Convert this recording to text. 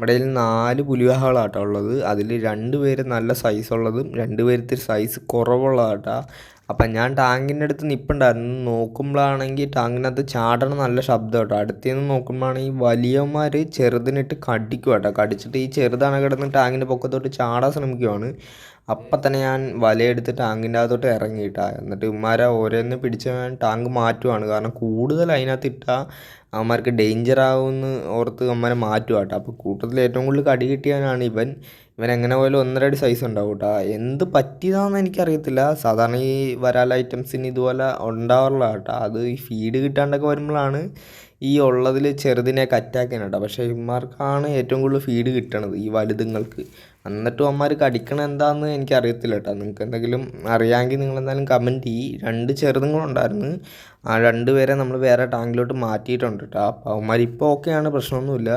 നമ്മുടെ കയ്യിൽ 4 പുലിവാഹകളാട്ടോ ഉള്ളത്. അതിൽ 2 പേര് നല്ല സൈസുള്ളതും 2 പേര് സൈസ് കുറവുള്ളതാട്ടാ. അപ്പം ഞാൻ ടാങ്കിൻ്റെ അടുത്ത് നിൽപ്പുണ്ടായിരുന്നു. നോക്കുമ്പോഴാണെങ്കിൽ ടാങ്കിനകത്ത് ചാടണ നല്ല ശബ്ദം കേട്ടോ. അടുത്ത് നിന്ന് നോക്കുമ്പോഴാണെങ്കിൽ വലിയന്മാർ ചെറുതിനിട്ട് കടിക്കും കേട്ടോ. കടിച്ചിട്ട് ഈ ചെറുതാണ് കിടന്ന് ടാങ്കിൻ്റെ പൊക്കത്തോട്ട് ചാടാൻ ശ്രമിക്കുവാണ്. അപ്പം തന്നെ ഞാൻ വലയെടുത്ത് ടാങ്കിൻ്റെ അകത്തോട്ട് ഇറങ്ങിയിട്ടാ. എന്നിട്ട് ഇവന്മാരെ ഓരോന്ന് പിടിച്ച് ഞാൻ ടാങ്ക് മാറ്റുവാണ്. കാരണം കൂടുതൽ അതിനകത്ത് ഇട്ടാൽ അവന്മാർക്ക് ഡേഞ്ചർ ആകുമെന്ന് ഓർത്ത് അവന്മാരെ മാറ്റുക കേട്ടോ. അപ്പോൾ കൂട്ടത്തിൽ ഏറ്റവും കൂടുതൽ കടി കിട്ടിയവനാണ് ഇവൻ. എങ്ങനെ പോയാലും 1.5 അടി സൈസ് ഉണ്ടാവും കേട്ടോ. എന്ത് പറ്റിയതാണെന്ന് എനിക്കറിയത്തില്ല. സാധാരണ ഈ വരാൽ ഐറ്റംസിന് ഇതുപോലെ ഉണ്ടാവാറില്ല കേട്ടോ. അത് ഈ ഫീഡ് കിട്ടാണ്ടൊക്കെ വരുമ്പോഴാണ് ഈ ഉള്ളതിൽ ചെറുതിനെയൊക്കെ അറ്റാക്ക് ചെയ്യണം കേട്ടോ. പക്ഷേ ഇവന്മാർക്കാണ് ഏറ്റവും കൂടുതൽ ഫീഡ് കിട്ടണത്, ഈ വലുതുങ്ങൾക്ക്. എന്നിട്ടും അവന്മാർ കടിക്കണ എന്താണെന്ന് എനിക്കറിയത്തില്ല കേട്ടോ. നിങ്ങൾക്ക് എന്തെങ്കിലും അറിയാമെങ്കിൽ നിങ്ങളെന്തായാലും കമൻറ്റ് ചെയ്യ്. 2 ചെറുതുങ്ങളുണ്ടായിരുന്നു. ആ 2 പേരെ നമ്മൾ വേറെ ടാങ്കിലോട്ട് മാറ്റിയിട്ടുണ്ട് കേട്ടോ. അപ്പോൾ അവന്മാർ ഇപ്പോൾ ഓക്കെയാണ്, പ്രശ്നമൊന്നുമില്ല.